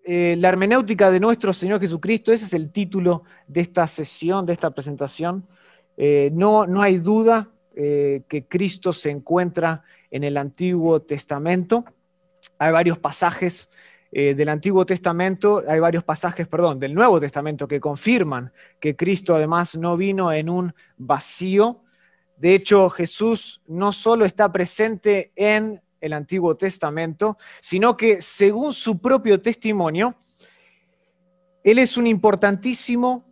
la hermenéutica de nuestro Señor Jesucristo. Ese es el título de esta sesión, de esta presentación. No hay duda que Cristo se encuentra en el Antiguo Testamento. Hay varios pasajes del Antiguo Testamento, hay varios pasajes, perdón, del Nuevo Testamento que confirman que Cristo además no vino en un vacío. De hecho, Jesús no solo está presente en el Antiguo Testamento, sino que según su propio testimonio, Él es un importantísimo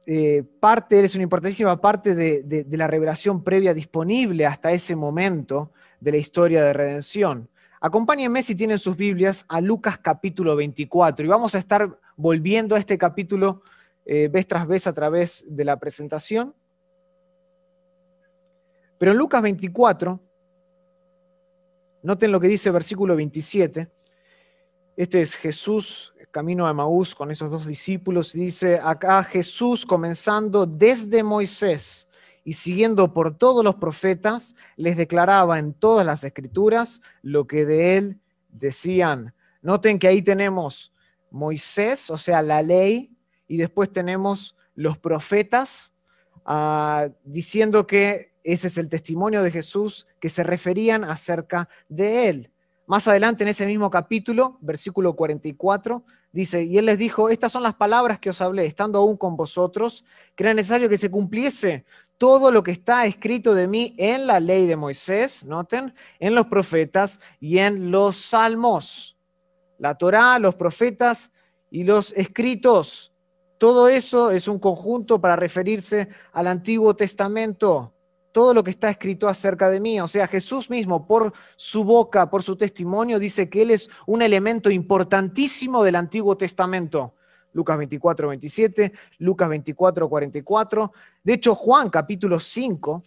él es una importantísima parte de la revelación previa disponible hasta ese momento de la historia de redención. Acompáñenme, si tienen sus Biblias, a Lucas capítulo 24, y vamos a estar volviendo a este capítulo vez tras vez a través de la presentación. Pero en Lucas 24, noten lo que dice versículo 27. Este es Jesús, camino a Emaús con esos dos discípulos. Dice acá: Jesús, comenzando desde Moisés y siguiendo por todos los profetas, les declaraba en todas las escrituras lo que de él decían. Noten que ahí tenemos Moisés, o sea, la ley, y después tenemos los profetas, diciendo que ese es el testimonio de Jesús, que se referían acerca de él. Más adelante en ese mismo capítulo, versículo 44, dice: y él les dijo, estas son las palabras que os hablé, estando aún con vosotros, que era necesario que se cumpliese todo lo que está escrito de mí en la ley de Moisés, noten, en los profetas y en los salmos. La Torá, los profetas y los escritos. Todo eso es un conjunto para referirse al Antiguo Testamento. Todo lo que está escrito acerca de mí. O sea, Jesús mismo, por su boca, por su testimonio, dice que Él es un elemento importantísimo del Antiguo Testamento. Lucas 24, 27, Lucas 24, 44. De hecho, Juan capítulo 5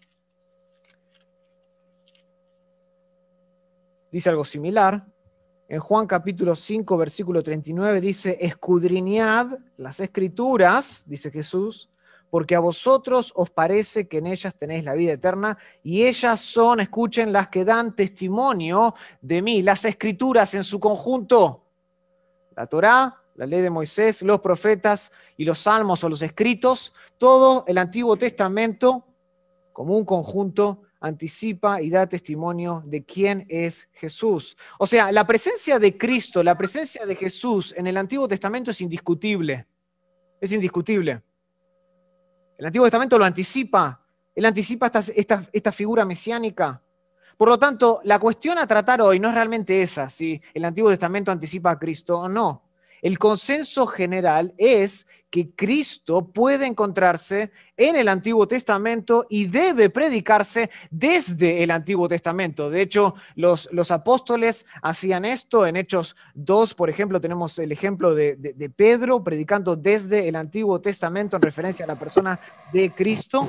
dice algo similar. En Juan capítulo 5, versículo 39 dice: escudriñad las Escrituras, dice Jesús, porque a vosotros os parece que en ellas tenéis la vida eterna, y ellas son, escuchen, las que dan testimonio de mí. Las Escrituras en su conjunto, la Torá, la ley de Moisés, los profetas y los salmos o los escritos, todo el Antiguo Testamento como un conjunto anticipa y da testimonio de quién es Jesús. O sea, la presencia de Cristo, la presencia de Jesús en el Antiguo Testamento es indiscutible. Es indiscutible. El Antiguo Testamento lo anticipa. Él anticipa esta figura mesiánica. Por lo tanto, la cuestión a tratar hoy no es realmente esa, si el Antiguo Testamento anticipa a Cristo o no. El consenso general es que Cristo puede encontrarse en el Antiguo Testamento y debe predicarse desde el Antiguo Testamento. De hecho, los apóstoles hacían esto. En Hechos 2, por ejemplo, tenemos el ejemplo de Pedro predicando desde el Antiguo Testamento en referencia a la persona de Cristo.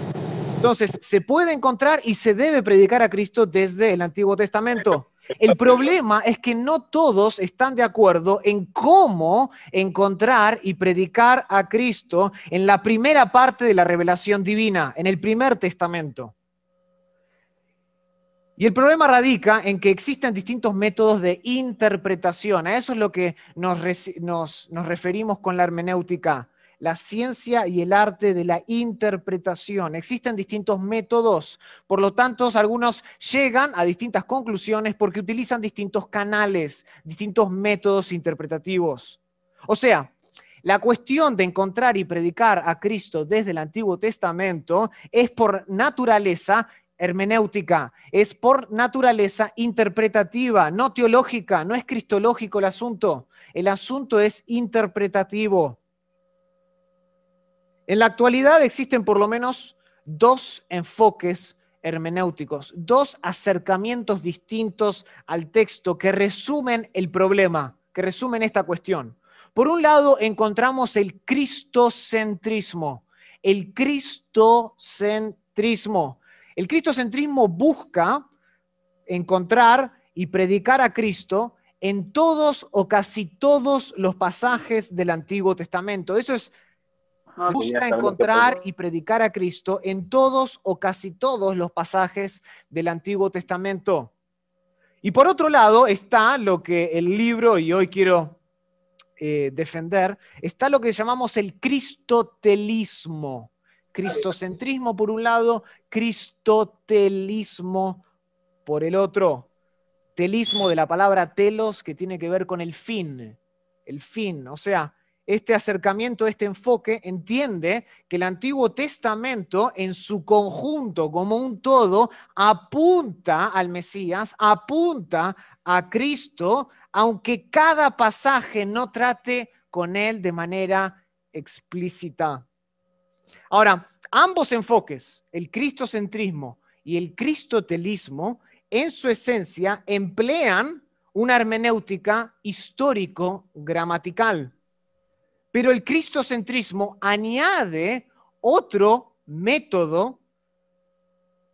Entonces, se puede encontrar y se debe predicar a Cristo desde el Antiguo Testamento. El problema es que no todos están de acuerdo en cómo encontrar y predicar a Cristo en la primera parte de la revelación divina, en el primer testamento. Y el problema radica en que existen distintos métodos de interpretación. A eso es lo que nos referimos con la hermenéutica, la ciencia y el arte de la interpretación. Existen distintos métodos, por lo tanto, algunos llegan a distintas conclusiones porque utilizan distintos canales, distintos métodos interpretativos. O sea, la cuestión de encontrar y predicar a Cristo desde el Antiguo Testamento es por naturaleza hermenéutica, es por naturaleza interpretativa, no teológica, no es cristológico el asunto es interpretativo. En la actualidad existen por lo menos dos enfoques hermenéuticos, dos acercamientos distintos al texto que resumen el problema, que resumen esta cuestión. Por un lado encontramos el cristocentrismo. El cristocentrismo busca encontrar y predicar a Cristo en todos o casi todos los pasajes del Antiguo Testamento. Eso es, busca encontrar y predicar a Cristo en todos o casi todos los pasajes del Antiguo Testamento. Y por otro lado está lo que el libro, y hoy quiero defender, está lo que llamamos el cristotelismo. Cristocentrismo por un lado, cristotelismo por el otro. Telismo de la palabra telos, que tiene que ver con el fin. El fin, o sea, este acercamiento, este enfoque, entiende que el Antiguo Testamento en su conjunto, como un todo, apunta al Mesías, apunta a Cristo, aunque cada pasaje no trate con él de manera explícita. Ahora, ambos enfoques, el cristocentrismo y el cristotelismo, en su esencia emplean una hermenéutica histórico-gramatical. Pero el cristocentrismo añade otro método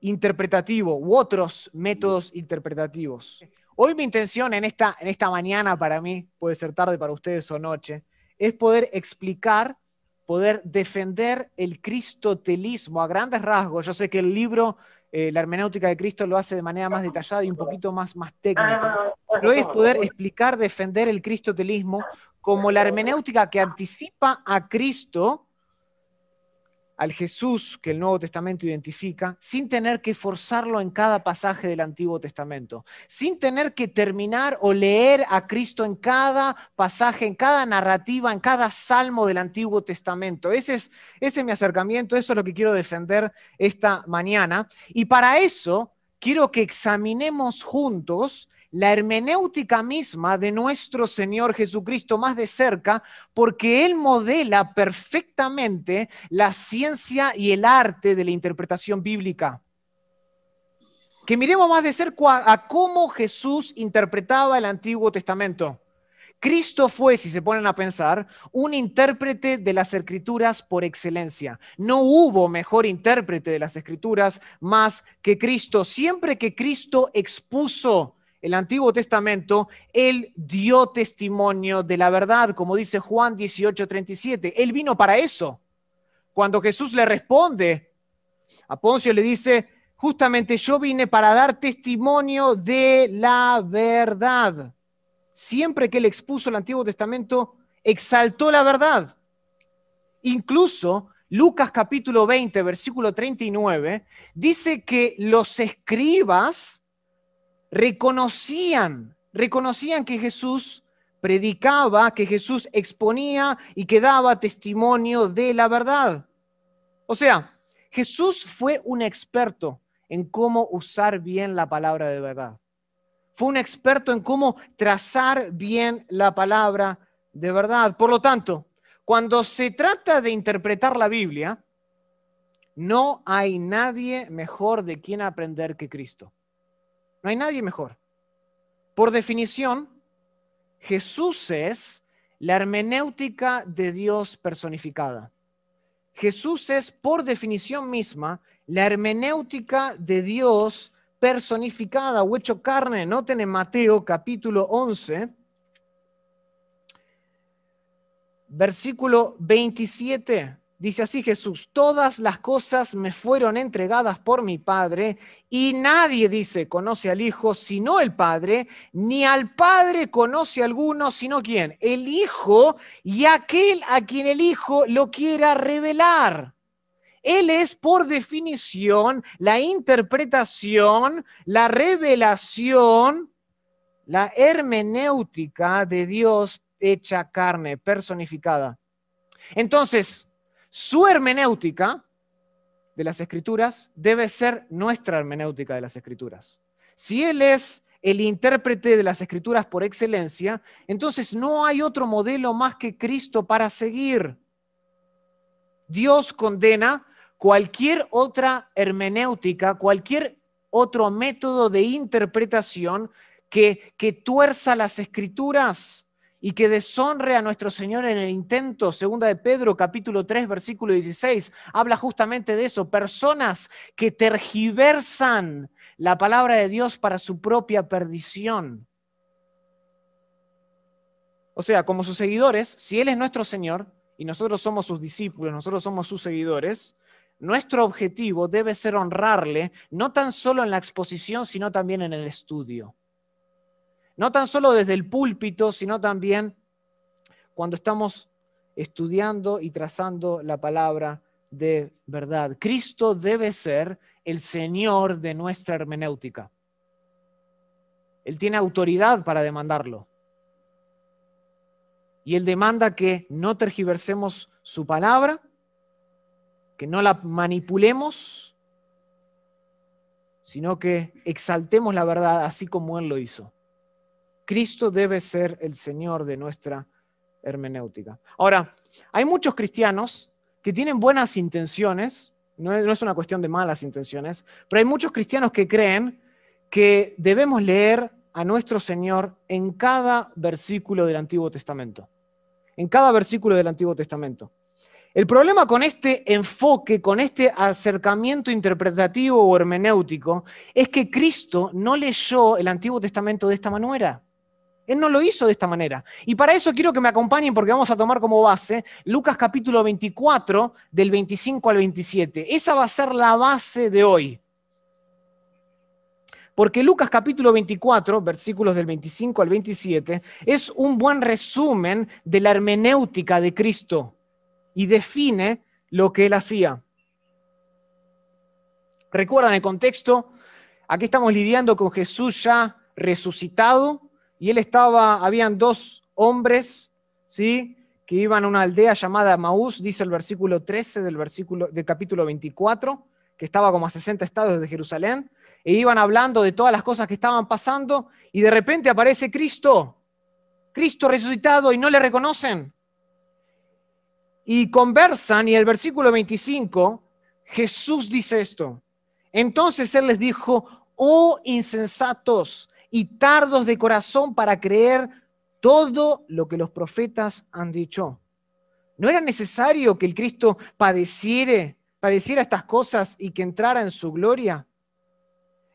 interpretativo u otros métodos interpretativos. Hoy mi intención en esta mañana, para mí, puede ser tarde para ustedes o noche, es poder explicar, poder defender el cristotelismo a grandes rasgos. Yo sé que el libro, La hermenéutica de Cristo, lo hace de manera más detallada y un poquito más técnica. Pero es poder explicar, defender el cristotelismo como la hermenéutica que anticipa a Cristo, al Jesús que el Nuevo Testamento identifica, sin tener que forzarlo en cada pasaje del Antiguo Testamento, sin tener que terminar o leer a Cristo en cada pasaje, en cada narrativa, en cada salmo del Antiguo Testamento. Ese es mi acercamiento, eso es lo que quiero defender esta mañana. Y para eso quiero que examinemos juntos la hermenéutica misma de nuestro Señor Jesucristo más de cerca, porque Él modela perfectamente la ciencia y el arte de la interpretación bíblica. Que miremos más de cerca a cómo Jesús interpretaba el Antiguo Testamento. Cristo fue, si se ponen a pensar, un intérprete de las Escrituras por excelencia. No hubo mejor intérprete de las Escrituras más que Cristo. Siempre que Cristo expuso el Antiguo Testamento, Él dio testimonio de la verdad, como dice Juan 18:37. Él vino para eso. Cuando Jesús le responde, a Poncio le dice, justamente yo vine para dar testimonio de la verdad. Siempre que Él expuso el Antiguo Testamento, exaltó la verdad. Incluso Lucas capítulo 20, versículo 39, dice que los escribas reconocían que Jesús predicaba, que Jesús exponía y que daba testimonio de la verdad. O sea, Jesús fue un experto en cómo usar bien la palabra de verdad. Fue un experto en cómo trazar bien la palabra de verdad. Por lo tanto, cuando se trata de interpretar la Biblia, no hay nadie mejor de quien aprender que Cristo. No hay nadie mejor. Por definición, Jesús es la hermenéutica de Dios personificada. Jesús es, por definición misma, la hermenéutica de Dios personificada o hecho carne. Noten en Mateo capítulo 11, versículo 27. Dice así Jesús, todas las cosas me fueron entregadas por mi Padre y nadie, dice, conoce al Hijo sino el Padre, ni al Padre conoce alguno sino ¿quién? El Hijo y aquel a quien el Hijo lo quiera revelar. Él es, por definición, la interpretación, la revelación, la hermenéutica de Dios hecha carne, personificada. Entonces, su hermenéutica de las Escrituras debe ser nuestra hermenéutica de las Escrituras. Si Él es el intérprete de las Escrituras por excelencia, entonces no hay otro modelo más que Cristo para seguir. Dios condena cualquier otra hermenéutica, cualquier otro método de interpretación que tuerza las Escrituras y que deshonre a nuestro Señor en el intento. Segunda de Pedro, capítulo 3, versículo 16, habla justamente de eso. Personas que tergiversan la palabra de Dios para su propia perdición. O sea, como sus seguidores, si Él es nuestro Señor y nosotros somos sus discípulos, nosotros somos sus seguidores, nuestro objetivo debe ser honrarle, no tan solo en la exposición, sino también en el estudio. No tan solo desde el púlpito, sino también cuando estamos estudiando y trazando la palabra de verdad. Cristo debe ser el Señor de nuestra hermenéutica. Él tiene autoridad para demandarlo. Y Él demanda que no tergiversemos su palabra, que no la manipulemos, sino que exaltemos la verdad así como Él lo hizo. Cristo debe ser el Señor de nuestra hermenéutica. Ahora, hay muchos cristianos que tienen buenas intenciones, no es una cuestión de malas intenciones, pero hay muchos cristianos que creen que debemos leer a nuestro Señor en cada versículo del Antiguo Testamento. En cada versículo del Antiguo Testamento. El problema con este enfoque, con este acercamiento interpretativo o hermenéutico, es que Cristo no leyó el Antiguo Testamento de esta manera. Él no lo hizo de esta manera. Y para eso quiero que me acompañen porque vamos a tomar como base Lucas capítulo 24, del 25 al 27. Esa va a ser la base de hoy. Porque Lucas capítulo 24, versículos del 25 al 27, es un buen resumen de la hermenéutica de Cristo y define lo que Él hacía. ¿Recuerdan el contexto? Aquí estamos lidiando con Jesús ya resucitado y habían dos hombres, ¿sí?, que iban a una aldea llamada Maús, dice el versículo 13 del capítulo 24, que estaba como a 60 estadios de Jerusalén, e iban hablando de todas las cosas que estaban pasando, y de repente aparece Cristo resucitado, y no le reconocen. Y conversan, y el versículo 25, Jesús dice esto. Entonces Él les dijo, oh insensatos y tardos de corazón para creer todo lo que los profetas han dicho. ¿No era necesario que el Cristo padeciera estas cosas y que entrara en su gloria?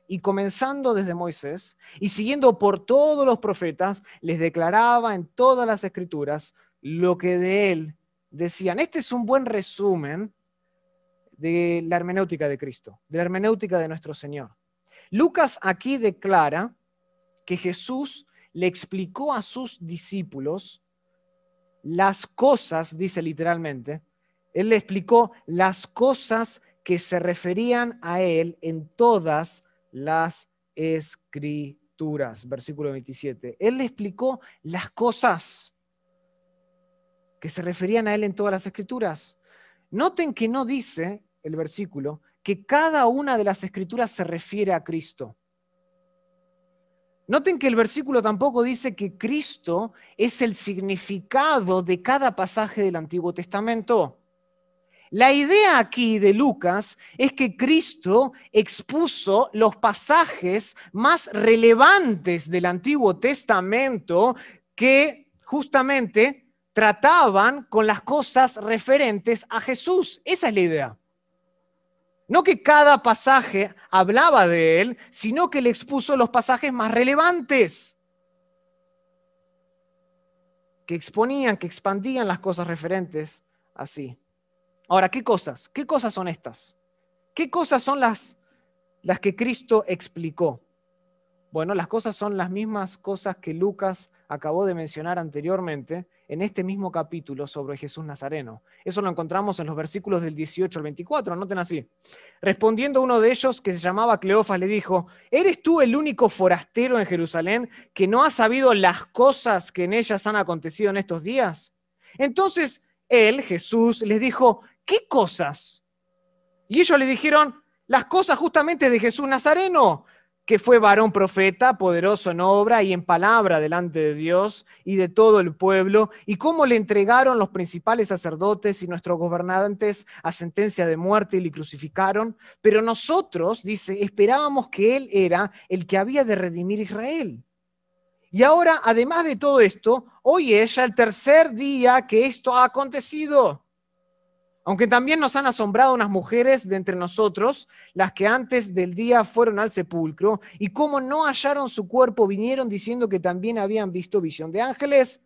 Y comenzando desde Moisés y siguiendo por todos los profetas, les declaraba en todas las escrituras lo que de él decían. Este es un buen resumen de la hermenéutica de Cristo, de la hermenéutica de nuestro Señor. Lucas aquí declara que Jesús le explicó a sus discípulos las cosas, dice literalmente, él le explicó las cosas que se referían a él en todas las escrituras, versículo 27. Él le explicó las cosas que se referían a él en todas las escrituras. Noten que no dice el versículo que cada una de las escrituras se refiere a Cristo. Noten que el versículo tampoco dice que Cristo es el significado de cada pasaje del Antiguo Testamento. La idea aquí de Lucas es que Cristo expuso los pasajes más relevantes del Antiguo Testamento que justamente trataban con las cosas referentes a Jesús. Esa es la idea. No que cada pasaje hablaba de él, sino que le expuso los pasajes más relevantes, que exponían, que expandían las cosas referentes así. Ahora, ¿qué cosas? ¿Qué cosas son estas? ¿Qué cosas son las que Cristo explicó? Bueno, las cosas son las mismas cosas que Lucas acabó de mencionar anteriormente en este mismo capítulo sobre Jesús Nazareno. Eso lo encontramos en los versículos del 18 al 24, anoten así. Respondiendo uno de ellos, que se llamaba Cleofas, le dijo, ¿eres tú el único forastero en Jerusalén que no ha sabido las cosas que en ellas han acontecido en estos días? Entonces él, Jesús, les dijo, ¿qué cosas? Y ellos le dijeron, las cosas justamente de Jesús Nazareno, que fue varón profeta, poderoso en obra y en palabra delante de Dios y de todo el pueblo, y cómo le entregaron los principales sacerdotes y nuestros gobernantes a sentencia de muerte y le crucificaron. Pero nosotros, dice, esperábamos que él era el que había de redimir a Israel. Y ahora, además de todo esto, hoy es ya el tercer día que esto ha acontecido. Aunque también nos han asombrado unas mujeres de entre nosotros, las que antes del día fueron al sepulcro, y como no hallaron su cuerpo, vinieron diciendo que también habían visto visión de ángeles,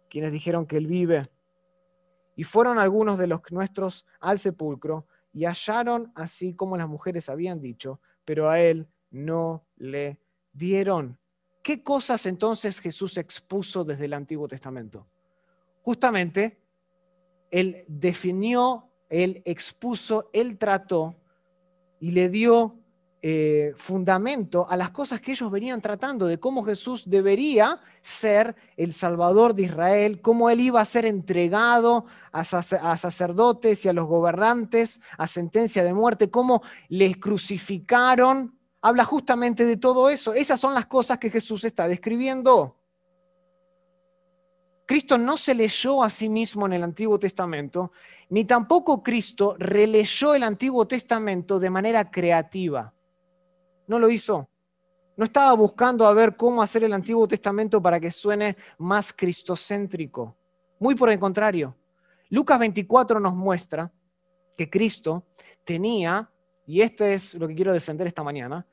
quienes dijeron que él vive. Y fueron algunos de los nuestros al sepulcro, y hallaron así como las mujeres habían dicho, pero a él no le vieron. ¿Qué cosas entonces Jesús expuso desde el Antiguo Testamento? justamente, Él definió, Él expuso, Él trató y le dio fundamento a las cosas que ellos venían tratando, de cómo Jesús debería ser el Salvador de Israel, cómo Él iba a ser entregado a sacerdotes y a los gobernantes a sentencia de muerte, cómo les crucificaron. Habla justamente de todo eso. Esas son las cosas que Jesús está describiendo. Cristo no se leyó a sí mismo en el Antiguo Testamento, ni tampoco Cristo releyó el Antiguo Testamento de manera creativa. No lo hizo. No estaba buscando a ver cómo hacer el Antiguo Testamento para que suene más cristocéntrico. Muy por el contrario. Lucas 24 nos muestra que Cristo tenía, y esto es lo que quiero defender esta mañana,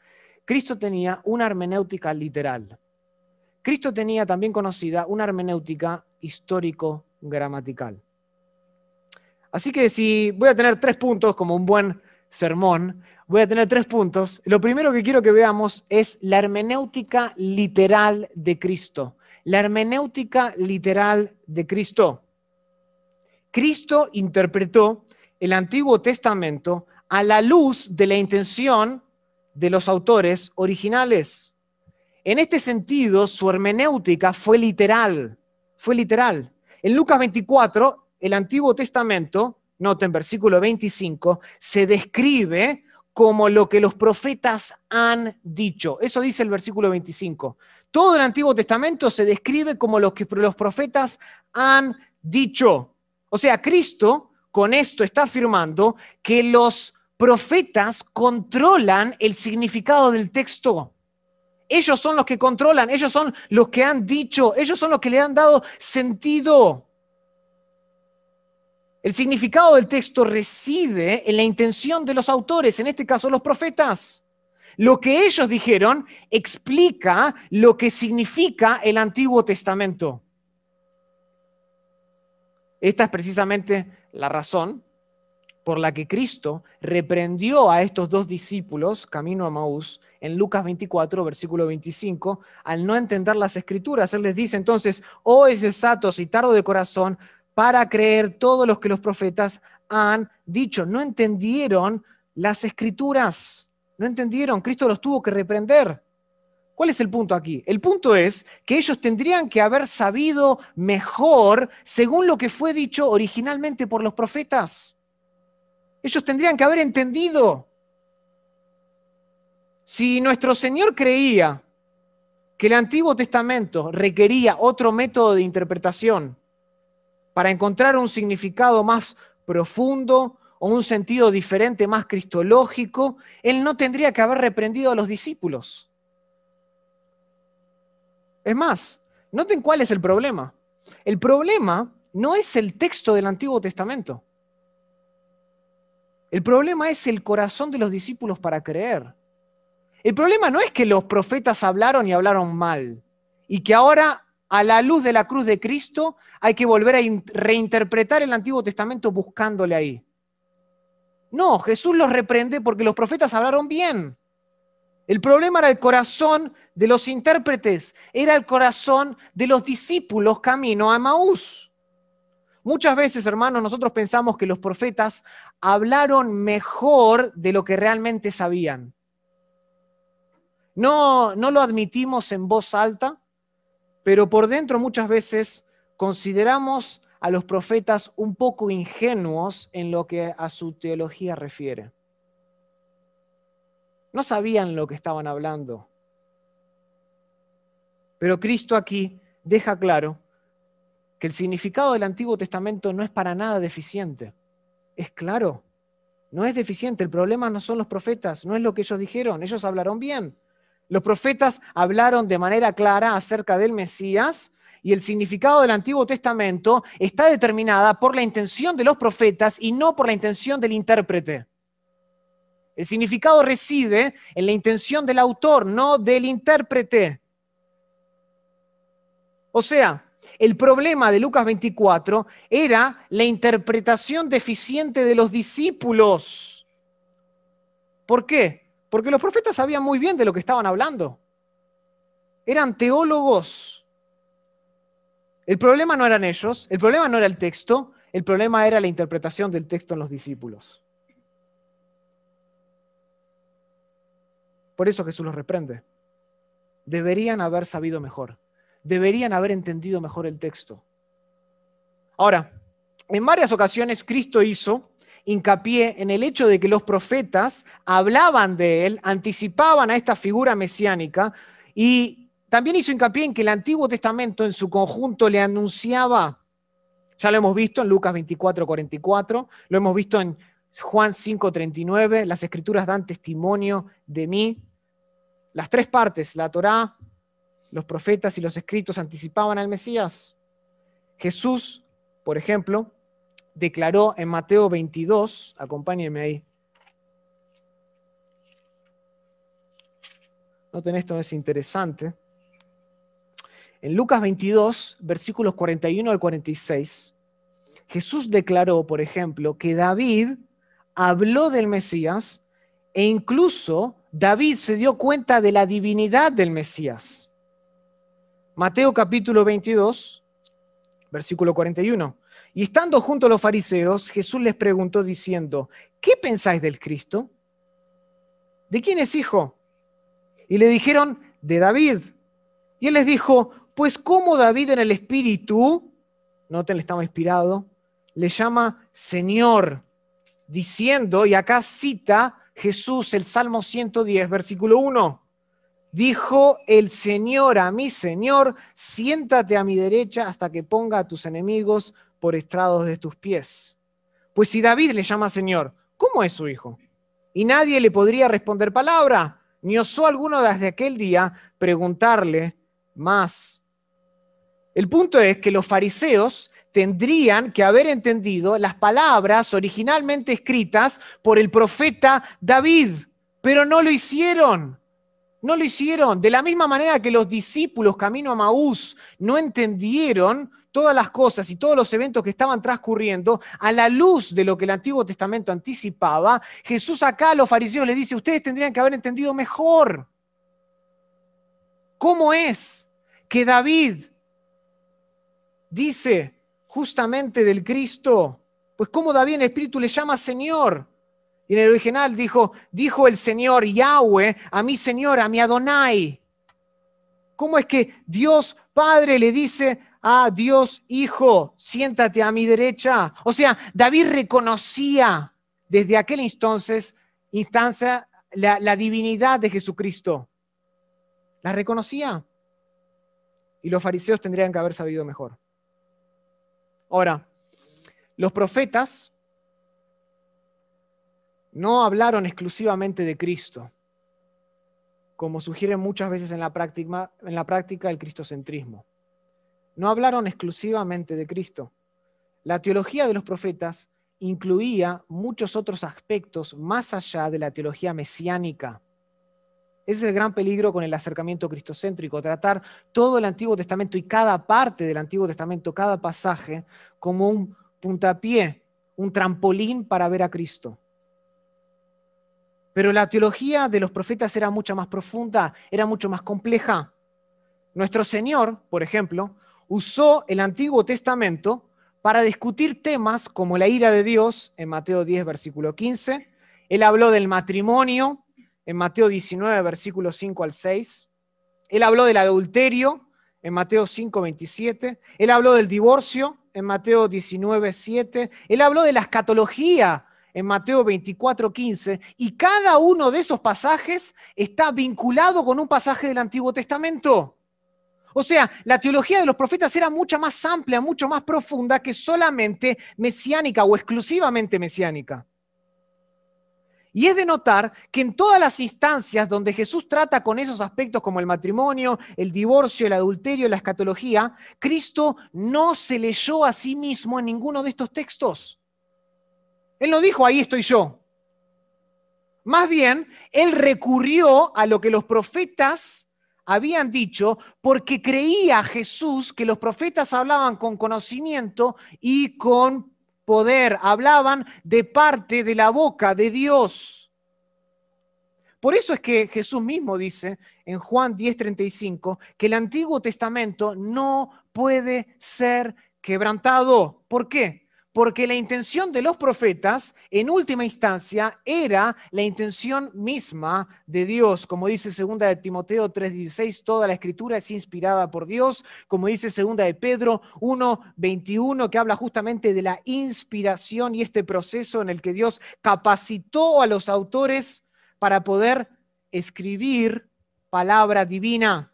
Cristo tenía una hermenéutica literal. Cristo tenía también conocida una hermenéutica histórico-gramatical. Así que si voy a tener 3 puntos como un buen sermón, voy a tener 3 puntos. Lo primero que quiero que veamos es la hermenéutica literal de Cristo. La hermenéutica literal de Cristo. Cristo interpretó el Antiguo Testamento a la luz de la intención de los autores originales. En este sentido, su hermenéutica fue literal. Fue literal. En Lucas 24, el Antiguo Testamento, noten versículo 25, se describe como lo que los profetas han dicho. Eso dice el versículo 25. Todo el Antiguo Testamento se describe como lo que los profetas han dicho. O sea, Cristo con esto está afirmando que los profetas controlan el significado del texto. Ellos son los que controlan, ellos son los que han dicho, ellos son los que le han dado sentido. El significado del texto reside en la intención de los autores, en este caso los profetas. Lo que ellos dijeron explica lo que significa el Antiguo Testamento. Esta es precisamente la razón por la que Cristo reprendió a estos 2 discípulos, camino a Emaús, en Lucas 24, versículo 25, al no entender las Escrituras. Él les dice entonces, oh insensatos y tardo de corazón, para creer todo lo que los profetas han dicho. No entendieron las Escrituras, no entendieron, Cristo los tuvo que reprender. ¿Cuál es el punto aquí? El punto es que ellos tendrían que haber sabido mejor según lo que fue dicho originalmente por los profetas. Ellos tendrían que haber entendido. Si nuestro Señor creía que el Antiguo Testamento requería otro método de interpretación para encontrar un significado más profundo o un sentido diferente, más cristológico, Él no tendría que haber reprendido a los discípulos. Es más, noten cuál es el problema. El problema no es el texto del Antiguo Testamento. El problema es el corazón de los discípulos para creer. El problema no es que los profetas hablaron y hablaron mal, y que ahora, a la luz de la cruz de Cristo, hay que volver a reinterpretar el Antiguo Testamento buscándole ahí. No, Jesús los reprende porque los profetas hablaron bien. El problema era el corazón de los intérpretes, era el corazón de los discípulos camino a Emaús. Muchas veces, hermanos, nosotros pensamos que los profetas hablaron mejor de lo que realmente sabían. No lo admitimos en voz alta, pero por dentro muchas veces consideramos a los profetas un poco ingenuos en lo que a su teología refiere. No sabían lo que estaban hablando. Pero Cristo aquí deja claro que el significado del Antiguo Testamento no es para nada deficiente. Es claro, no es deficiente. El problema no son los profetas, no es lo que ellos dijeron. Ellos hablaron bien. Los profetas hablaron de manera clara acerca del Mesías y el significado del Antiguo Testamento está determinada por la intención de los profetas y no por la intención del intérprete. El significado reside en la intención del autor, no del intérprete. O sea, el problema de Lucas 24 era la interpretación deficiente de los discípulos. ¿Por qué? Porque los profetas sabían muy bien de lo que estaban hablando. Eran teólogos. El problema no eran ellos, el problema no era el texto, el problema era la interpretación del texto en los discípulos. Por eso Jesús los reprende. Deberían haber sabido mejor. Deberían haber entendido mejor el texto. Ahora, en varias ocasiones Cristo hizo hincapié en el hecho de que los profetas hablaban de él, anticipaban a esta figura mesiánica, y también hizo hincapié en que el Antiguo Testamento en su conjunto le anunciaba, ya lo hemos visto en Lucas 24:44, lo hemos visto en Juan 5:39, las Escrituras dan testimonio de mí. Las tres partes, la Torá, los profetas y los escritos, anticipaban al Mesías. Jesús, por ejemplo, declaró en Mateo 22, acompáñenme ahí. Noten esto, es interesante. En Lucas 22, versículos 41 al 46, Jesús declaró, por ejemplo, que David habló del Mesías e incluso David se dio cuenta de la divinidad del Mesías. Mateo capítulo 22, versículo 41. Y estando junto a los fariseos, Jesús les preguntó diciendo, ¿qué pensáis del Cristo? ¿De quién es hijo? Y le dijeron, de David. Y él les dijo, pues ¿cómo David en el Espíritu, noten, estaba inspirado, le llama Señor, diciendo, y acá cita Jesús el Salmo 110, versículo 1, dijo el Señor a mi Señor, siéntate a mi derecha hasta que ponga a tus enemigos por estrados de tus pies. Pues si David le llama Señor, ¿cómo es su hijo? Y nadie le podría responder palabra, ni osó alguno desde aquel día preguntarle más. El punto es que los fariseos tendrían que haber entendido las palabras originalmente escritas por el profeta David, pero no lo hicieron. No lo hicieron. De la misma manera que los discípulos camino a Maús no entendieron todas las cosas y todos los eventos que estaban transcurriendo a la luz de lo que el Antiguo Testamento anticipaba, Jesús acá a los fariseos les dice, ustedes tendrían que haber entendido mejor. ¿Cómo es que David dice justamente del Cristo? Pues cómo David en el Espíritu le llama Señor. Y en el original dijo el Señor Yahweh a mi Señor, a mi Adonai. ¿Cómo es que Dios Padre le dice a Dios Hijo, siéntate a mi derecha? O sea, David reconocía desde aquel instancia la divinidad de Jesucristo. La reconocía. Y los fariseos tendrían que haber sabido mejor. Ahora, los profetas no hablaron exclusivamente de Cristo, como sugiere muchas veces en la práctica el cristocentrismo. No hablaron exclusivamente de Cristo. La teología de los profetas incluía muchos otros aspectos más allá de la teología mesiánica. Ese es el gran peligro con el acercamiento cristocéntrico, tratar todo el Antiguo Testamento y cada parte del Antiguo Testamento, cada pasaje, como un puntapié, un trampolín para ver a Cristo. Pero la teología de los profetas era mucho más profunda, era mucho más compleja. Nuestro Señor, por ejemplo, usó el Antiguo Testamento para discutir temas como la ira de Dios en Mateo 10, versículo 15. Él habló del matrimonio en Mateo 19, versículo 5 al 6. Él habló del adulterio en Mateo 5, 27. Él habló del divorcio en Mateo 19, 7. Él habló de la escatología en Mateo 24, 15, y cada uno de esos pasajes está vinculado con un pasaje del Antiguo Testamento. O sea, la teología de los profetas era mucho más amplia, mucho más profunda que solamente mesiánica o exclusivamente mesiánica. Y es de notar que en todas las instancias donde Jesús trata con esos aspectos como el matrimonio, el divorcio, el adulterio, la escatología, Cristo no se leyó a sí mismo en ninguno de estos textos. Él no dijo, ahí estoy yo. Más bien, él recurrió a lo que los profetas habían dicho porque creía Jesús que los profetas hablaban con conocimiento y con poder, hablaban de parte de la boca de Dios. Por eso es que Jesús mismo dice en Juan 10:35 que el Antiguo Testamento no puede ser quebrantado. ¿Por qué? Porque la intención de los profetas, en última instancia, era la intención misma de Dios. Como dice 2 de Timoteo 3:16, toda la escritura es inspirada por Dios. Como dice 2 de Pedro 1:21, que habla justamente de la inspiración y este proceso en el que Dios capacitó a los autores para poder escribir palabra divina.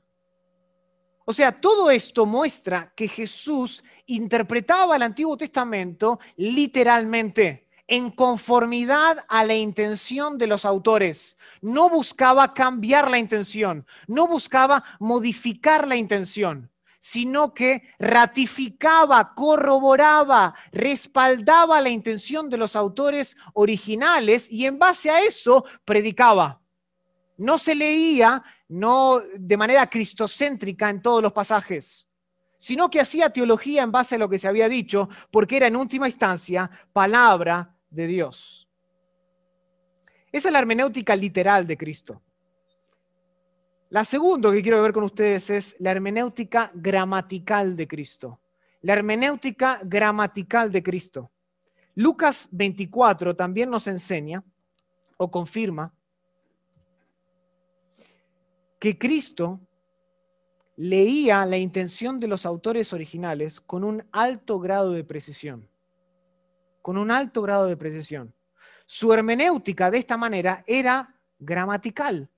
O sea, todo esto muestra que Jesús interpretaba el Antiguo Testamento literalmente, en conformidad a la intención de los autores. No buscaba cambiar la intención, no buscaba modificar la intención, sino que ratificaba, corroboraba, respaldaba la intención de los autores originales y en base a eso predicaba. No se leía no de manera cristocéntrica en todos los pasajes, sino que hacía teología en base a lo que se había dicho, porque era en última instancia palabra de Dios. Esa es la hermenéutica literal de Cristo. La segunda que quiero ver con ustedes es la hermenéutica gramatical de Cristo. La hermenéutica gramatical de Cristo. Lucas 24 también nos enseña o confirma que Cristo leía la intención de los autores originales con un alto grado de precisión. Con un alto grado de precisión. Su hermenéutica de esta manera era gramatical.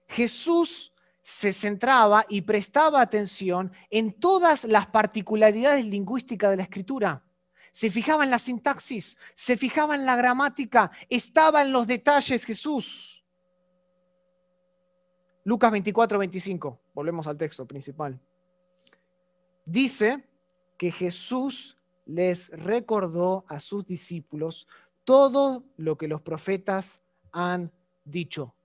Jesús se centraba y prestaba atención en todas las particularidades lingüísticas de la Escritura. Se fijaba en la sintaxis, se fijaba en la gramática, estaba en los detalles Jesús. Lucas 24:25, volvemos al texto principal. Dice que Jesús les recordó a sus discípulos todo lo que los profetas han dicho.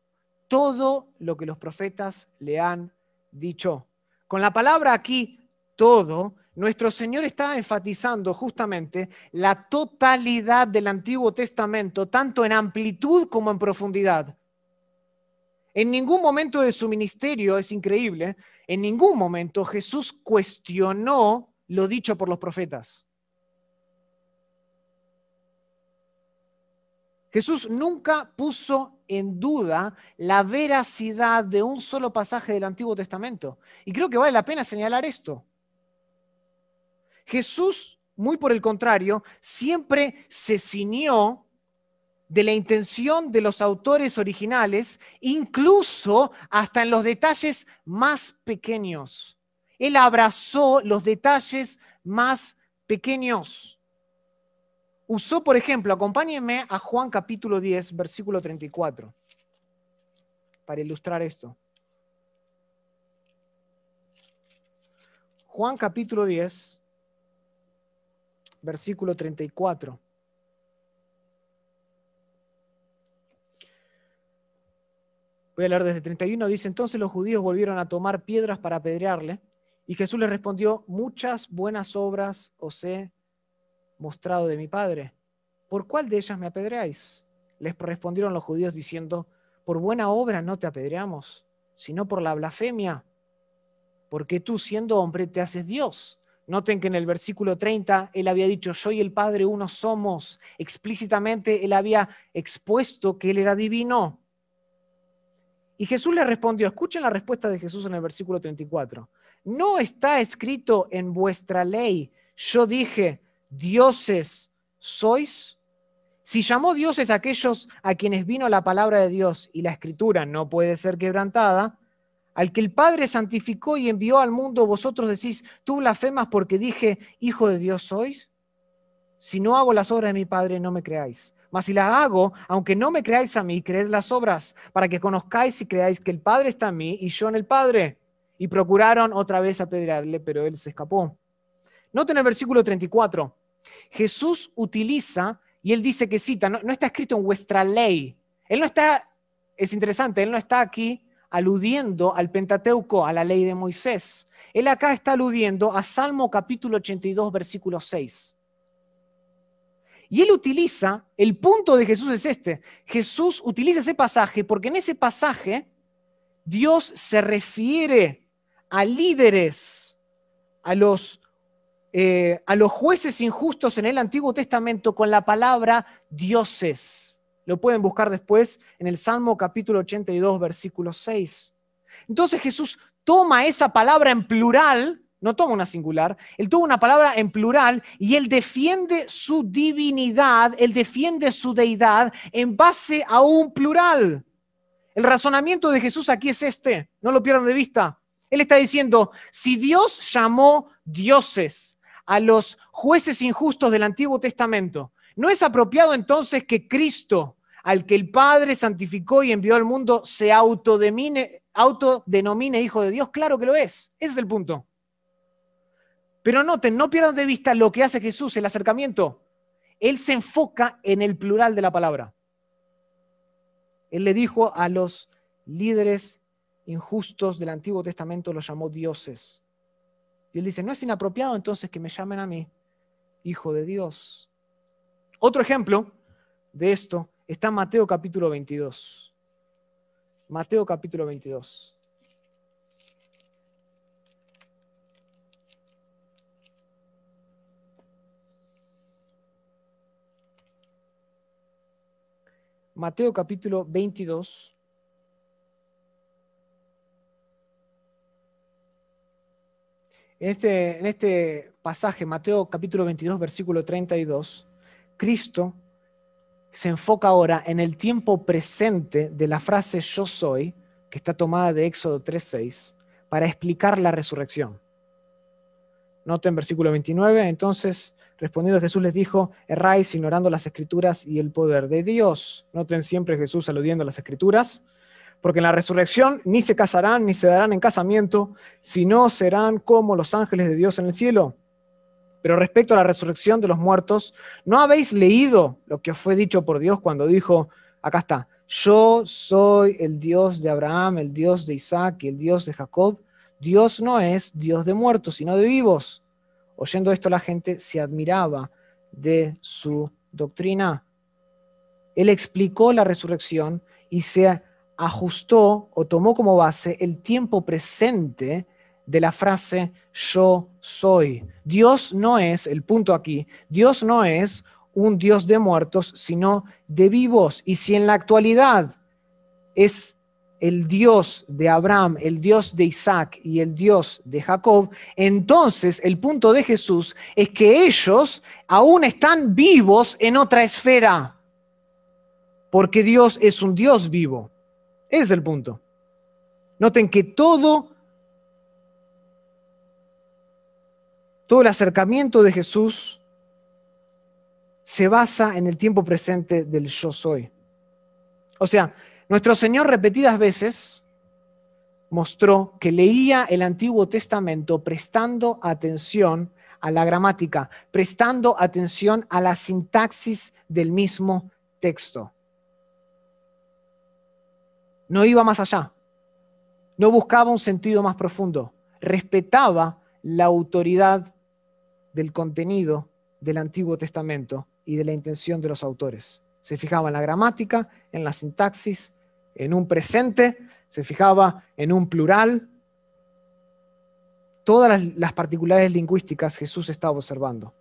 Todo lo que los profetas le han dicho. Con la palabra aquí, todo, nuestro Señor está enfatizando justamente la totalidad del Antiguo Testamento, tanto en amplitud como en profundidad. En ningún momento de su ministerio, es increíble, en ningún momento Jesús cuestionó lo dicho por los profetas. Jesús nunca puso en duda la veracidad de un solo pasaje del Antiguo Testamento. Y creo que vale la pena señalar esto. Jesús, muy por el contrario, siempre se ciñó de la intención de los autores originales, incluso hasta en los detalles más pequeños. Él abrazó los detalles más pequeños. Usó, por ejemplo, acompáñenme a Juan capítulo 10, versículo 34, para ilustrar esto. Juan capítulo 10, versículo 34. Voy a leer desde 31, dice, entonces los judíos volvieron a tomar piedras para apedrearle, y Jesús les respondió, muchas buenas obras os he mostrado de mi Padre. ¿Por cuál de ellas me apedreáis? Les respondieron los judíos diciendo, por buena obra no te apedreamos, sino por la blasfemia, porque tú siendo hombre te haces Dios. Noten que en el versículo 30 él había dicho, yo y el Padre uno somos. Explícitamente él había expuesto que él era divino. Y Jesús le respondió, escuchen la respuesta de Jesús en el versículo 34. No está escrito en vuestra ley, yo dije, dioses sois. Si llamó dioses a aquellos a quienes vino la palabra de Dios y la escritura no puede ser quebrantada, al que el Padre santificó y envió al mundo, vosotros decís, tú blasfemas porque dije, hijo de Dios sois. Si no hago las obras de mi Padre, no me creáis. Mas si las hago, aunque no me creáis a mí, creed las obras, para que conozcáis y creáis que el Padre está en mí y yo en el Padre. Y procuraron otra vez apedrearle, pero él se escapó. Noten el versículo 34. Jesús utiliza, y él dice que cita, no está escrito en vuestra ley. Él no está, es interesante, él no está aquí aludiendo al Pentateuco, a la ley de Moisés. Él acá está aludiendo a Salmo capítulo 82, versículo 6. Y él utiliza, el punto de Jesús es este, Jesús utiliza ese pasaje porque en ese pasaje Dios se refiere a líderes, a los a los jueces injustos en el Antiguo Testamento con la palabra dioses. Lo pueden buscar después en el Salmo capítulo 82, versículo 6. Entonces Jesús toma esa palabra en plural, no toma una singular, él toma una palabra en plural y él defiende su divinidad, él defiende su deidad en base a un plural. El razonamiento de Jesús aquí es este, no lo pierdan de vista. Él está diciendo, si Dios llamó dioses a los jueces injustos del Antiguo Testamento, ¿no es apropiado entonces que Cristo, al que el Padre santificó y envió al mundo, se autodenomine Hijo de Dios? Claro que lo es. Ese es el punto. Pero noten, no pierdan de vista lo que hace Jesús, el acercamiento. Él se enfoca en el plural de la palabra. Él le dijo a los líderes injustos del Antiguo Testamento, los llamó dioses. Y él dice, no es inapropiado entonces que me llamen a mí Hijo de Dios. Otro ejemplo de esto está en Mateo capítulo 22. Mateo capítulo 22. Mateo capítulo 22. En este pasaje, Mateo capítulo 22, versículo 32, Cristo se enfoca ahora en el tiempo presente de la frase yo soy, que está tomada de Éxodo 3:6, para explicar la resurrección. Noten versículo 29, entonces respondiendo Jesús les dijo, erráis ignorando las Escrituras y el poder de Dios. Noten siempre Jesús aludiendo a las Escrituras, porque en la resurrección ni se casarán ni se darán en casamiento, sino serán como los ángeles de Dios en el cielo. Pero respecto a la resurrección de los muertos, ¿no habéis leído lo que os fue dicho por Dios cuando dijo, acá está, yo soy el Dios de Abraham, el Dios de Isaac y el Dios de Jacob? Dios no es Dios de muertos, sino de vivos. Oyendo esto la gente se admiraba de su doctrina. Él explicó la resurrección y se ajustó o tomó como base el tiempo presente de la frase yo soy. Dios no es, el punto aquí, Dios no es un Dios de muertos, sino de vivos. Y si en la actualidad es el Dios de Abraham, el Dios de Isaac y el Dios de Jacob, entonces el punto de Jesús es que ellos aún están vivos en otra esfera, porque Dios es un Dios vivo. Ese es el punto. Noten que todo el acercamiento de Jesús se basa en el tiempo presente del yo soy. O sea, nuestro Señor repetidas veces mostró que leía el Antiguo Testamento prestando atención a la gramática, prestando atención a la sintaxis del mismo texto. No iba más allá, no buscaba un sentido más profundo, respetaba la autoridad del contenido del Antiguo Testamento y de la intención de los autores. Se fijaba en la gramática, en la sintaxis, en un presente, se fijaba en un plural. Todas las particularidades lingüísticas Jesús estaba observando.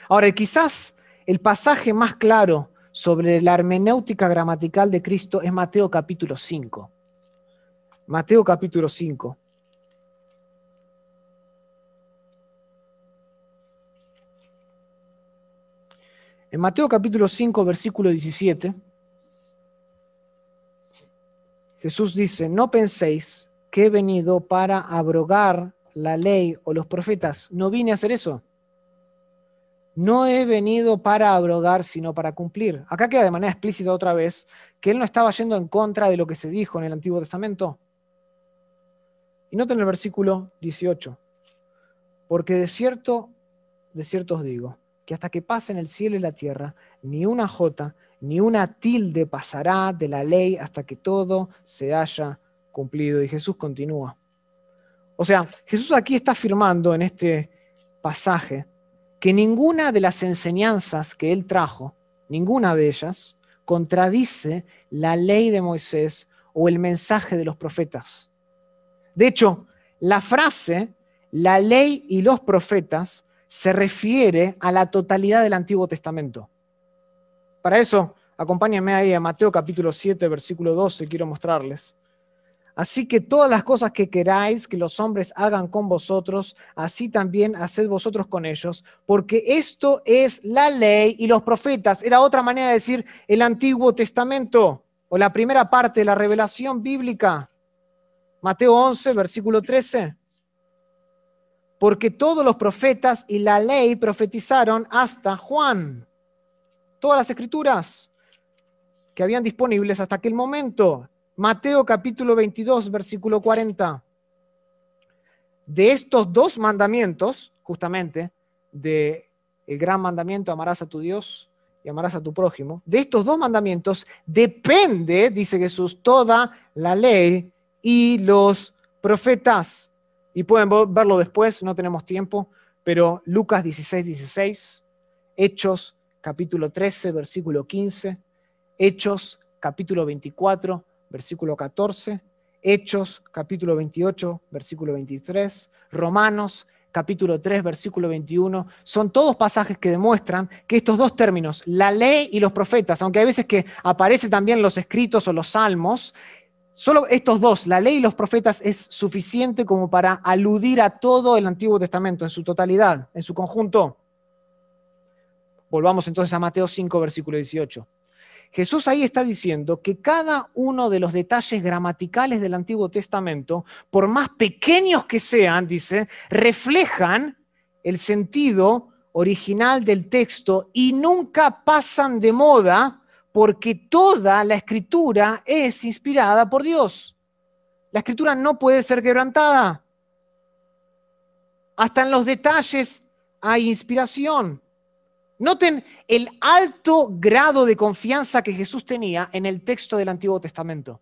Ahora, quizás el pasaje más claro sobre la hermenéutica gramatical de Cristo es Mateo capítulo 5. Mateo capítulo 5. En Mateo capítulo 5, versículo 17, Jesús dice, no penséis que he venido para abrogar la ley o los profetas. No vine a hacer eso. No he venido para abrogar, sino para cumplir. Acá queda de manera explícita otra vez que él no estaba yendo en contra de lo que se dijo en el Antiguo Testamento. Y noten el versículo 18. Porque de cierto os digo, que hasta que pasen el cielo y la tierra, ni una jota, ni una tilde pasará de la ley hasta que todo se haya cumplido. Y Jesús continúa. O sea, Jesús aquí está afirmando en este pasaje que ninguna de las enseñanzas que él trajo, ninguna de ellas, contradice la ley de Moisés o el mensaje de los profetas. De hecho, la frase, la ley y los profetas, se refiere a la totalidad del Antiguo Testamento. Para eso, acompáñenme ahí a Mateo capítulo 7, versículo 12, quiero mostrarles. Así que todas las cosas que queráis que los hombres hagan con vosotros, así también haced vosotros con ellos, porque esto es la ley y los profetas. Era otra manera de decir el Antiguo Testamento, o la primera parte de la revelación bíblica. Mateo 11, versículo 13. Porque todos los profetas y la ley profetizaron hasta Juan. Todas las escrituras que habían disponibles hasta aquel momento. Mateo capítulo 22, versículo 40. De estos dos mandamientos, justamente, del gran mandamiento, amarás a tu Dios y amarás a tu prójimo, de estos dos mandamientos depende, dice Jesús, toda la ley y los profetas. Y pueden verlo después, no tenemos tiempo, pero Lucas 16, 16, Hechos capítulo 13, versículo 15, Hechos capítulo 24, versículo 14, Hechos capítulo 28, versículo 23, Romanos capítulo 3, versículo 21, son todos pasajes que demuestran que estos dos términos, la ley y los profetas, aunque hay veces que aparece también los escritos o los salmos, solo estos dos, la ley y los profetas, es suficiente como para aludir a todo el Antiguo Testamento en su totalidad, en su conjunto. Volvamos entonces a Mateo 5, versículo 18. Jesús ahí está diciendo que cada uno de los detalles gramaticales del Antiguo Testamento, por más pequeños que sean, dice, reflejan el sentido original del texto y nunca pasan de moda porque toda la Escritura es inspirada por Dios. La Escritura no puede ser quebrantada. Hasta en los detalles hay inspiración. Noten el alto grado de confianza que Jesús tenía en el texto del Antiguo Testamento.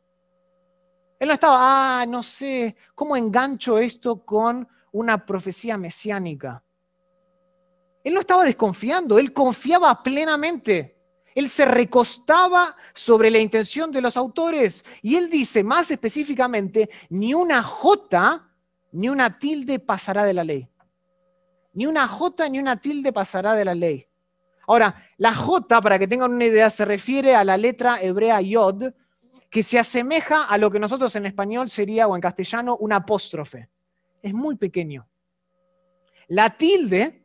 Él no estaba, no sé, ¿cómo engancho esto con una profecía mesiánica? Él no estaba desconfiando, él confiaba plenamente. Él se recostaba sobre la intención de los autores. Y él dice más específicamente, ni una jota ni una tilde pasará de la ley. Ni una jota ni una tilde pasará de la ley. Ahora, la J, para que tengan una idea, se refiere a la letra hebrea Yod, que se asemeja a lo que nosotros en español sería, o en castellano, un apóstrofe. Es muy pequeño. La tilde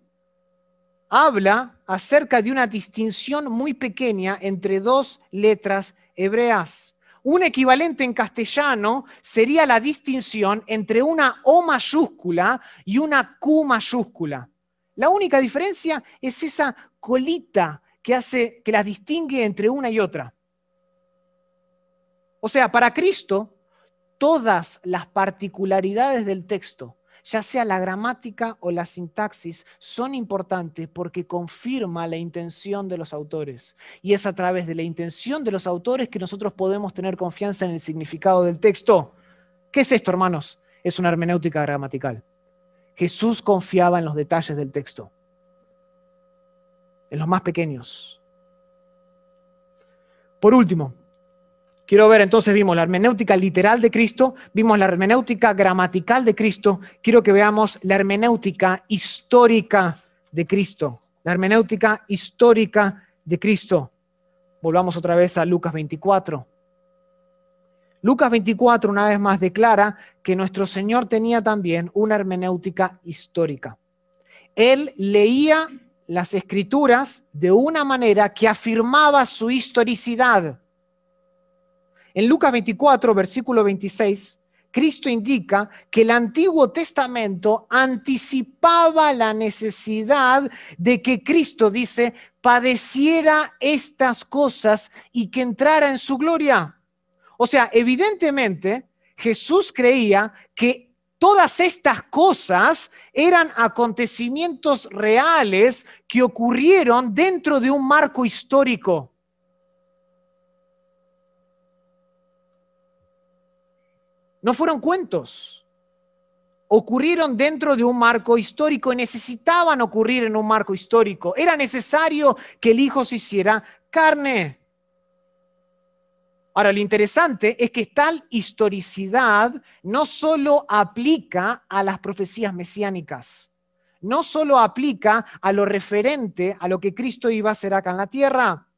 habla acerca de una distinción muy pequeña entre dos letras hebreas. Un equivalente en castellano sería la distinción entre una O mayúscula y una Q mayúscula. La única diferencia es esa colita que las distingue entre una y otra. O sea, para Cristo, todas las particularidades del texto, ya sea la gramática o la sintaxis, son importantes porque confirma la intención de los autores. Y es a través de la intención de los autores que nosotros podemos tener confianza en el significado del texto. ¿Qué es esto, hermanos? Es una hermenéutica gramatical. Jesús confiaba en los detalles del texto, en los más pequeños. Por último, quiero ver, entonces vimos la hermenéutica literal de Cristo, vimos la hermenéutica gramatical de Cristo, quiero que veamos la hermenéutica histórica de Cristo. La hermenéutica histórica de Cristo. Volvamos otra vez a Lucas 24. Lucas 24, una vez más, declara que nuestro Señor tenía también una hermenéutica histórica. Él leía las Escrituras de una manera que afirmaba su historicidad. En Lucas 24, versículo 26, Cristo indica que el Antiguo Testamento anticipaba la necesidad de que Cristo, dice, padeciera estas cosas y que entrara en su gloria. O sea, evidentemente, Jesús creía que todas estas cosas eran acontecimientos reales que ocurrieron dentro de un marco histórico. No fueron cuentos. Ocurrieron dentro de un marco histórico y necesitaban ocurrir en un marco histórico. Era necesario que el Hijo se hiciera carne. Ahora, lo interesante es que tal historicidad no solo aplica a las profecías mesiánicas, no solo aplica a lo referente a lo que Cristo iba a hacer acá en la tierra.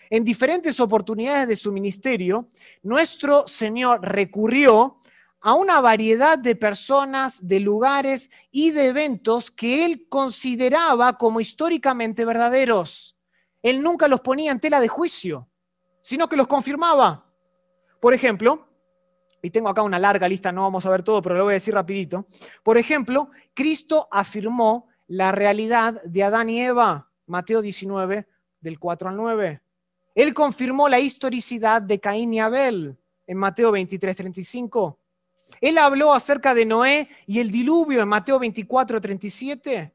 En diferentes oportunidades de su ministerio, nuestro Señor recurrió a una variedad de personas, de lugares y de eventos que él consideraba como históricamente verdaderos. Él nunca los ponía en tela de juicio, sino que los confirmaba. Por ejemplo, y tengo acá una larga lista, no vamos a ver todo, pero lo voy a decir rapidito. Por ejemplo, Cristo afirmó la realidad de Adán y Eva, Mateo 19, del 4 al 9. Él confirmó la historicidad de Caín y Abel, en Mateo 23, 35. Él habló acerca de Noé y el diluvio, en Mateo 24, 37.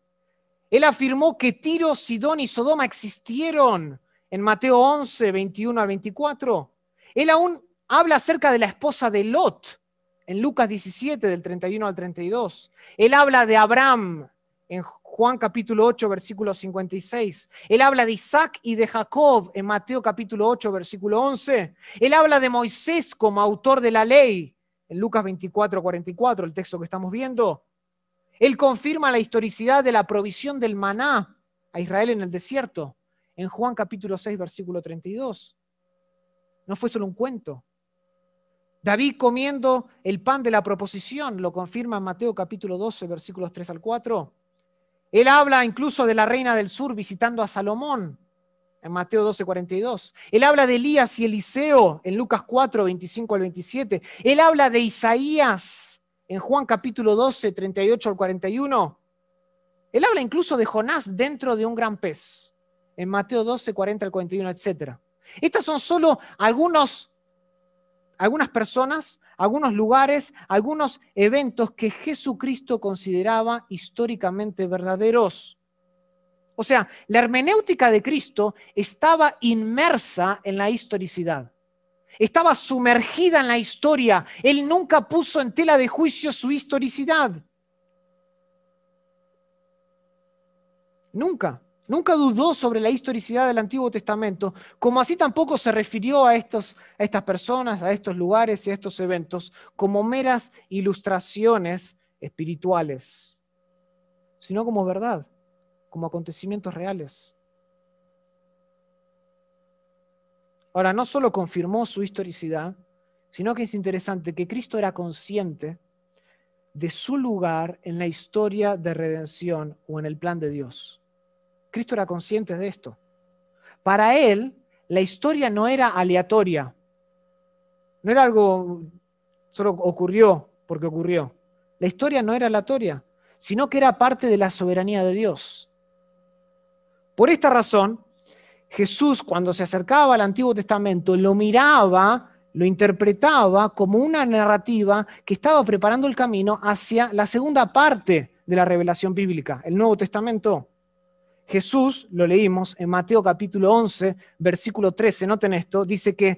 Él afirmó que Tiro, Sidón y Sodoma existieron, en Mateo 11, 21 al 24. Él aún habla acerca de la esposa de Lot, en Lucas 17, del 31 al 32. Él habla de Abraham, en Juan capítulo 8, versículo 56. Él habla de Isaac y de Jacob, en Mateo capítulo 8, versículo 11. Él habla de Moisés como autor de la ley, en Lucas 24, 44, el texto que estamos viendo. Él confirma la historicidad de la provisión del maná a Israel en el desierto, en Juan capítulo 6, versículo 32. No fue solo un cuento. David comiendo el pan de la proposición, lo confirma en Mateo capítulo 12, versículos 3 al 4. Él habla incluso de la reina del sur visitando a Salomón, en Mateo 12, 42. Él habla de Elías y Eliseo, en Lucas 4, 25 al 27. Él habla de Isaías, en Juan capítulo 12, 38 al 41. Él habla incluso de Jonás dentro de un gran pez, en Mateo 12, 40 al 41, etc. Estas son solo algunas personas, algunos lugares, algunos eventos que Jesucristo consideraba históricamente verdaderos. O sea, la hermenéutica de Cristo estaba inmersa en la historicidad. Estaba sumergida en la historia. Él nunca puso en tela de juicio su historicidad. Nunca dudó sobre la historicidad del Antiguo Testamento, como así tampoco se refirió a estas personas, a estos lugares y a estos eventos como meras ilustraciones espirituales, sino como verdad, como acontecimientos reales. Ahora, no solo confirmó su historicidad, sino que es interesante que Cristo era consciente de su lugar en la historia de redención o en el plan de Dios. Cristo era consciente de esto. Para él, la historia no era aleatoria. No era algo, solo ocurrió porque ocurrió. La historia no era aleatoria, sino que era parte de la soberanía de Dios. Por esta razón, Jesús, cuando se acercaba al Antiguo Testamento, lo miraba, lo interpretaba como una narrativa que estaba preparando el camino hacia la segunda parte de la revelación bíblica, el Nuevo Testamento. Jesús, lo leímos en Mateo capítulo 11, versículo 13, noten esto, dice que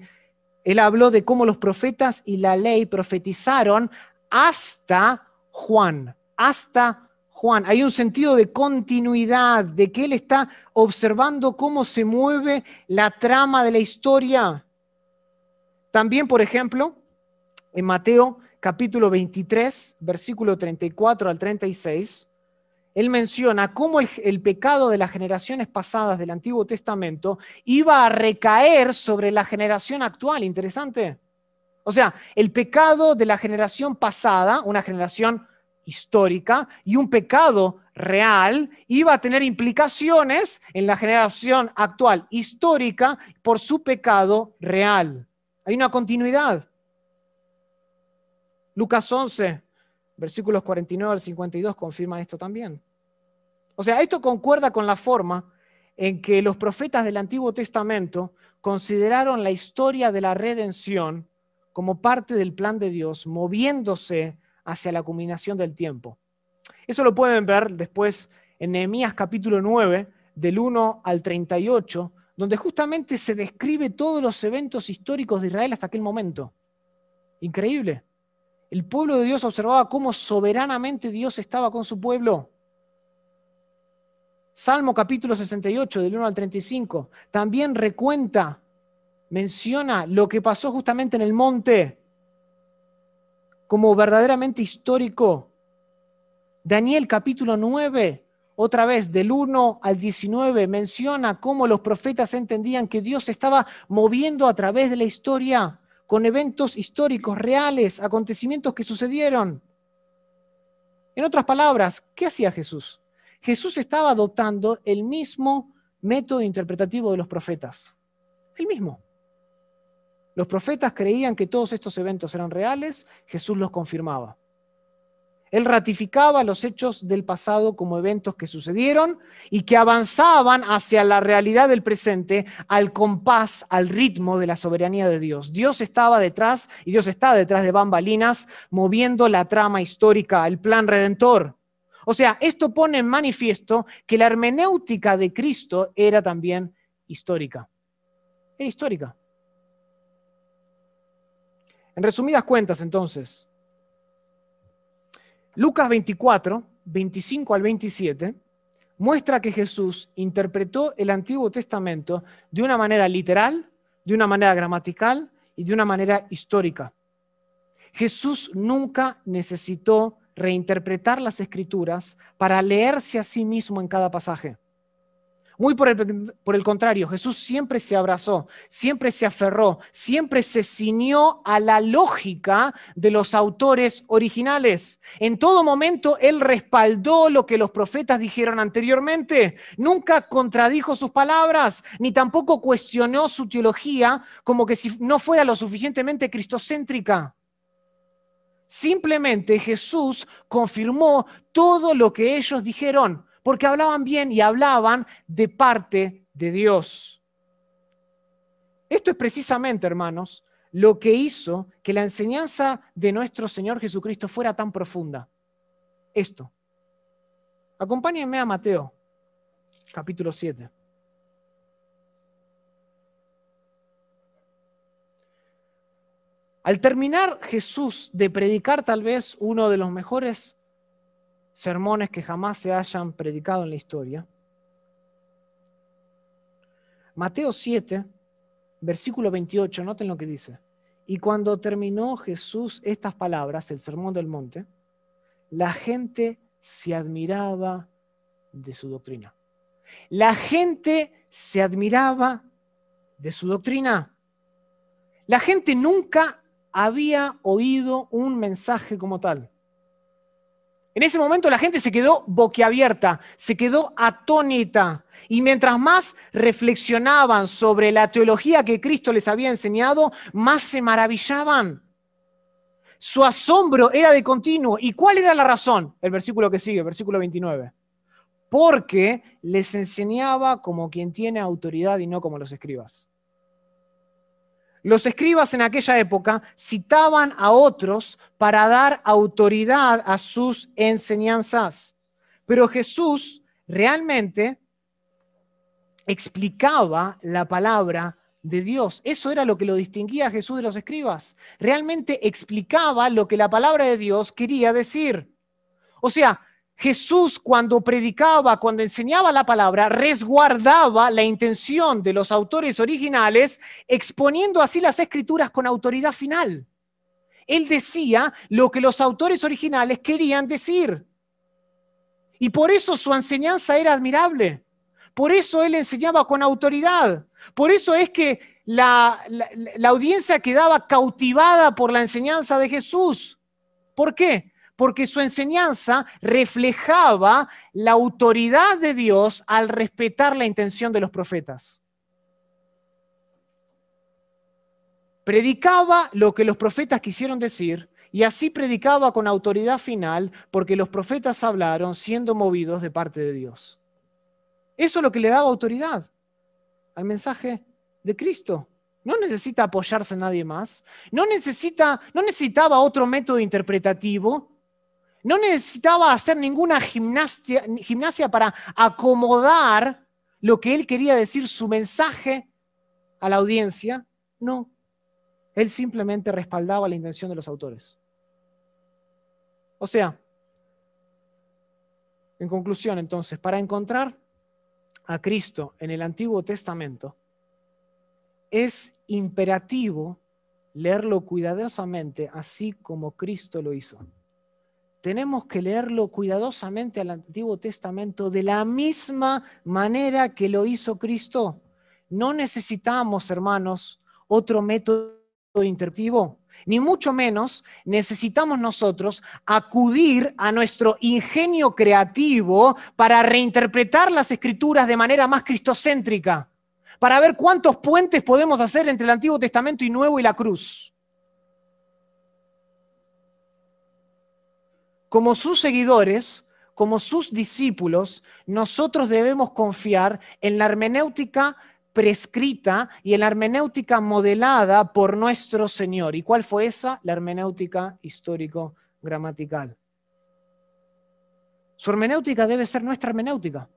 él habló de cómo los profetas y la ley profetizaron hasta Juan, hasta Juan. Hay un sentido de continuidad, de que él está observando cómo se mueve la trama de la historia. También, por ejemplo, en Mateo capítulo 23, versículo 34 al 36, él menciona cómo el pecado de las generaciones pasadas del Antiguo Testamento iba a recaer sobre la generación actual. Interesante. O sea, el pecado de la generación pasada, una generación histórica, y un pecado real, iba a tener implicaciones en la generación actual histórica por su pecado real. Hay una continuidad. Lucas 11, versículos 49 al 52 confirman esto también. O sea, esto concuerda con la forma en que los profetas del Antiguo Testamento consideraron la historia de la redención como parte del plan de Dios, moviéndose hacia la culminación del tiempo. Eso lo pueden ver después en Nehemías capítulo 9, del 1 al 38, donde justamente se describe todos los eventos históricos de Israel hasta aquel momento. Increíble. El pueblo de Dios observaba cómo soberanamente Dios estaba con su pueblo. Salmo capítulo 68, del 1 al 35, también recuenta, menciona lo que pasó justamente en el monte como verdaderamente histórico. Daniel capítulo 9 Otra vez, del 1 al 19, menciona cómo los profetas entendían que Dios se estaba moviendo a través de la historia, con eventos históricos reales, acontecimientos que sucedieron. En otras palabras, ¿qué hacía Jesús? Jesús estaba adoptando el mismo método interpretativo de los profetas. El mismo. Los profetas creían que todos estos eventos eran reales, Jesús los confirmaba. Él ratificaba los hechos del pasado como eventos que sucedieron y que avanzaban hacia la realidad del presente al compás, al ritmo de la soberanía de Dios. Dios estaba detrás y Dios está detrás de bambalinas moviendo la trama histórica, el plan redentor. O sea, esto pone en manifiesto que la hermenéutica de Cristo era también histórica. Era histórica. En resumidas cuentas, entonces, Lucas 24, 25 al 27, muestra que Jesús interpretó el Antiguo Testamento de una manera literal, de una manera gramatical y de una manera histórica. Jesús nunca necesitó reinterpretar las Escrituras para leerse a sí mismo en cada pasaje. Muy por el contrario, Jesús siempre se abrazó, siempre se aferró, siempre se ciñó a la lógica de los autores originales. En todo momento, Él respaldó lo que los profetas dijeron anteriormente. Nunca contradijo sus palabras, ni tampoco cuestionó su teología como que si no fuera lo suficientemente cristocéntrica. Simplemente Jesús confirmó todo lo que ellos dijeron, porque hablaban bien y hablaban de parte de Dios. Esto es precisamente, hermanos, lo que hizo que la enseñanza de nuestro Señor Jesucristo fuera tan profunda. Esto. Acompáñenme a Mateo, capítulo 7. Al terminar Jesús de predicar tal vez uno de los mejores sermones que jamás se hayan predicado en la historia, Mateo 7, versículo 28, noten lo que dice. Y cuando terminó Jesús estas palabras, el sermón del monte, la gente se admiraba de su doctrina. La gente se admiraba de su doctrina. La gente nunca había oído un mensaje como tal. En ese momento la gente se quedó boquiabierta, se quedó atónita. Y mientras más reflexionaban sobre la teología que Cristo les había enseñado, más se maravillaban. Su asombro era de continuo. ¿Y cuál era la razón? El versículo que sigue, versículo 29. Porque les enseñaba como quien tiene autoridad y no como los escribas. Los escribas en aquella época citaban a otros para dar autoridad a sus enseñanzas. Pero Jesús realmente explicaba la palabra de Dios. Eso era lo que lo distinguía a Jesús de los escribas. Realmente explicaba lo que la palabra de Dios quería decir. O sea, Jesús cuando predicaba, cuando enseñaba la palabra, resguardaba la intención de los autores originales, exponiendo así las escrituras con autoridad final. Él decía lo que los autores originales querían decir. Y por eso su enseñanza era admirable. Por eso él enseñaba con autoridad. Por eso es que la audiencia quedaba cautivada por la enseñanza de Jesús. ¿Por qué? Porque su enseñanza reflejaba la autoridad de Dios al respetar la intención de los profetas. Predicaba lo que los profetas quisieron decir y así predicaba con autoridad final porque los profetas hablaron siendo movidos de parte de Dios. Eso es lo que le daba autoridad al mensaje de Cristo. No necesita apoyarse en nadie más, no necesitaba otro método interpretativo. No necesitaba hacer ninguna gimnasia para acomodar lo que él quería decir, su mensaje a la audiencia. No, él simplemente respaldaba la intención de los autores. O sea, en conclusión entonces, para encontrar a Cristo en el Antiguo Testamento, es imperativo leerlo cuidadosamente así como Cristo lo hizo. tenemos que leerlo cuidadosamente al Antiguo Testamento de la misma manera que lo hizo Cristo. No necesitamos, hermanos, otro método interpretivo, ni mucho menos necesitamos nosotros acudir a nuestro ingenio creativo para reinterpretar las Escrituras de manera más cristocéntrica, para ver cuántos puentes podemos hacer entre el Antiguo Testamento y Nuevo y la cruz. Como sus seguidores, como sus discípulos, nosotros debemos confiar en la hermenéutica prescrita y en la hermenéutica modelada por nuestro Señor. ¿Y cuál fue esa? La hermenéutica histórico-gramatical. Su hermenéutica debe ser nuestra hermenéutica.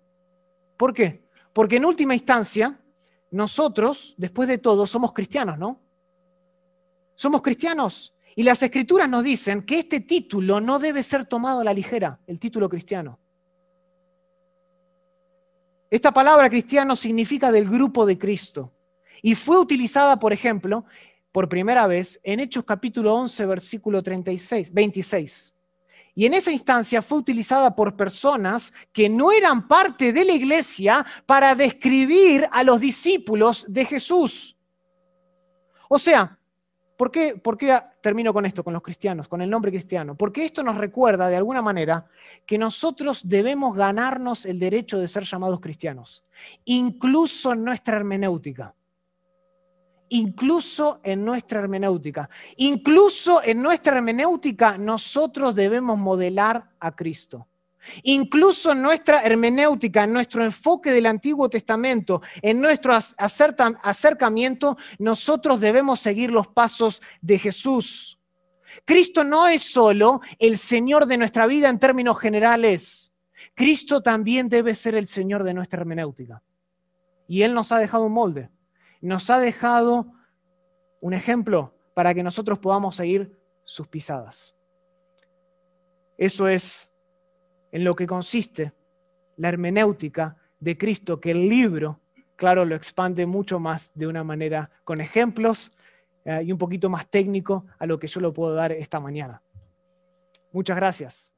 ¿Por qué? Porque en última instancia, nosotros, después de todo, somos cristianos, ¿no? Somos cristianos. Y las Escrituras nos dicen que este título no debe ser tomado a la ligera, el título cristiano. Esta palabra cristiano significa del grupo de Cristo. Y fue utilizada, por ejemplo, por primera vez en Hechos capítulo 11, versículo 26. Y en esa instancia fue utilizada por personas que no eran parte de la iglesia para describir a los discípulos de Jesús. O sea, ¿por qué termino con esto, con los cristianos, con el nombre cristiano? Porque esto nos recuerda de alguna manera que nosotros debemos ganarnos el derecho de ser llamados cristianos, incluso en nuestra hermenéutica. Incluso en nuestra hermenéutica. Incluso en nuestra hermenéutica nosotros debemos modelar a Cristo. Incluso en nuestra hermenéutica, en nuestro enfoque del Antiguo Testamento, en nuestro acercamiento, nosotros debemos seguir los pasos de Jesús. Cristo no es solo el Señor de nuestra vida en términos generales. Cristo también debe ser el Señor de nuestra hermenéutica. Y Él nos ha dejado un molde. Nos ha dejado un ejemplo para que nosotros podamos seguir sus pisadas. Eso es en lo que consiste la hermenéutica de Cristo, que el libro, claro, lo expande mucho más de una manera con ejemplos y un poquito más técnico a lo que yo lo puedo dar esta mañana. Muchas gracias.